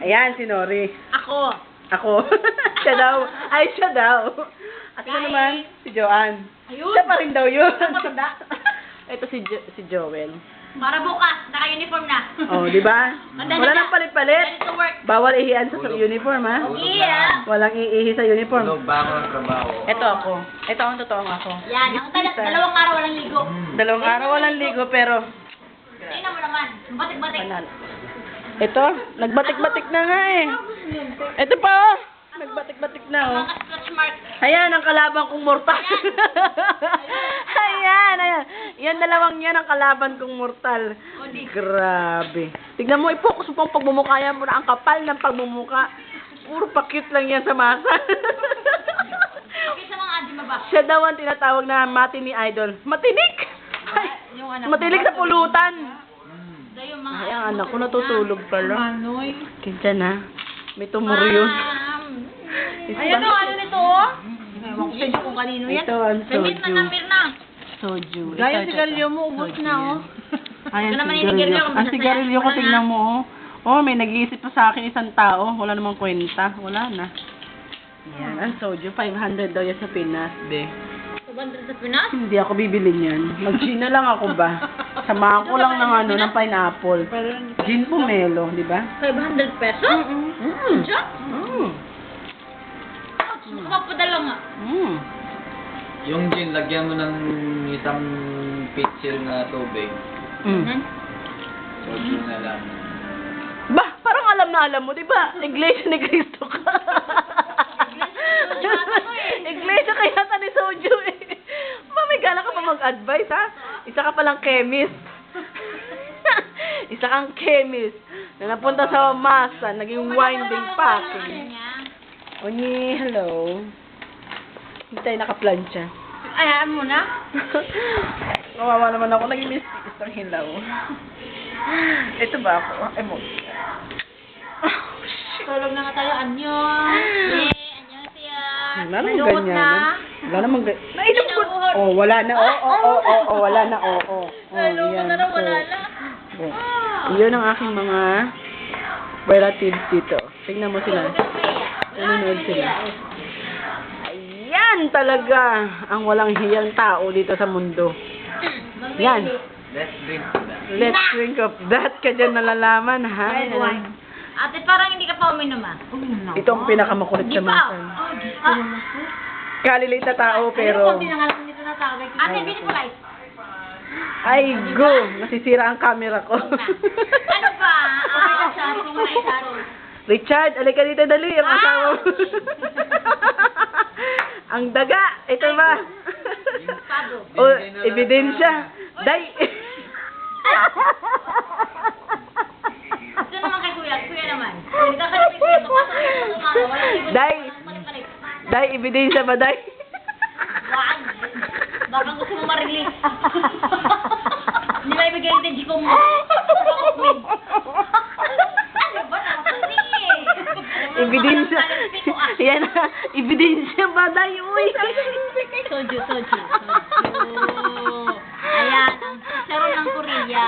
Ayan, si Nori. Ako. Ako. Siya daw. Ay, siya daw. At ito Guys. naman, si Joanne. Ayun. Siya pa rin daw yun. Ang matanda. Ito si Joel. Para bukas, naka-uniform na. Oh, di ba? Handa Wala na. nang palit-palit. Ready to work. Bawal ihian sa uniform, ha? Yeah. Walang iihi sa uniform. Tulog ba ako ng trabaho? Ito ako. Ito ang totoong ako. Yan. Ang dalawang araw walang ligo. Dalawang araw walang ligo, pero Tingnan mo naman. Batik-batik. panalo. Ito, nagbatik-batik na nga eh. Ito pa oh. Nagbatik-batik na oh. Mga scratch mark. Ayan, ang kalaban kong mortal. Ayan. Yan dalawang yan ang kalaban kong mortal. Grabe. Tignan mo, i-focus mo pang pagbumuka yan mo na ang kapal ng pagbumuka. Puro pa-cute lang yan sa masa. Okay sa mga adi maba. Siya daw ang tinatawag na matini idol. Matinik! Ay, Yung anak matinik sa pulutan. Ito yung mga Ay, ang anak ko natutulog pala. Manoy. Kinsa na. May tumor yun. Ayan o, ano nito o? Ewan ko sa inyo kung kanino yan. Ito ang Lamit na soju. namir na. Soju. Gaya Ito, sigarilyo ito. mo, ubos Soju na yan. o. Ay, Ito ang naman yung sigarilyo. sigarilyo, Ang masasaya. sigarilyo ko, Wala tignan na. mo oh. Oh, may nag-iisip pa sa akin isang tao. Wala namang kwenta. Wala na. Yan, ang soju. 500 daw yan sa Pinas. Be. 200 sa Pinas? Hindi ako bibili niyan. Mag-gin na lang ako ba? Samahan ko lang ng ano, ng pineapple. Gin pomelo, di ba? 500 pesos? Diyan? Kapapadala nga. Yung gin, lagyan mo ng isang pitcher na tubig. Soju na lang. Bah, parang alam na alam mo, di ba? Iglesia ni Cristo ka. Iglesia kaya yata ni Soju eh. Mamigala ka pa mag-advise ha? Isa ka palang chemist. Isa kang chemist na napunta sa masa, naging winding packing. Onyi, hello. Hindi tayo nakaplansya. Ayaan mo na. Kawawa naman ako, naging mistis ng hilaw. Ito ba ako? Ay mo. Tulog na nga tayo. Anyon. Anyon siya. Wala namang ganyan. Wala namang ganyan. Nainom ko. Oh, wala na. Wala na. Naloko na raw, wala na. Iyon ang aking mga relatives dito. Tingnan mo sila. Nanonood sila. Ayan talaga ang walang hiyang tao dito sa mundo. Yan. Let's drink that. Let's drink of that. Ka dyan nalalaman, ha? Red wine. Ate, parang hindi ka pa uminom ah. Ito ang pinakamakulit sa masan. Kalilit na tao, pero Ate, bili ko guys. ay, go! Nasisira ang camera ko. Ano ba? Richard, alika dito dali, ang asawa mo. Ang daga, ito ba? O, ebidensya. Day! Ito naman kay Kuya. Kuya naman. Hindi ka kaya Kuya. Papasok kayo sa umaga. Wala ligo. Day! Balik-balik. Day, ebidensya ba, Day? Wag. Baka gusto mo ma-release. Hindi ba ibigay yung G kong mo? Ano ba? Nakapasin. Ebidensya. Yan na, ebidensya ba, Day? Uy! Soju. Ayan, ang saro ng Korea.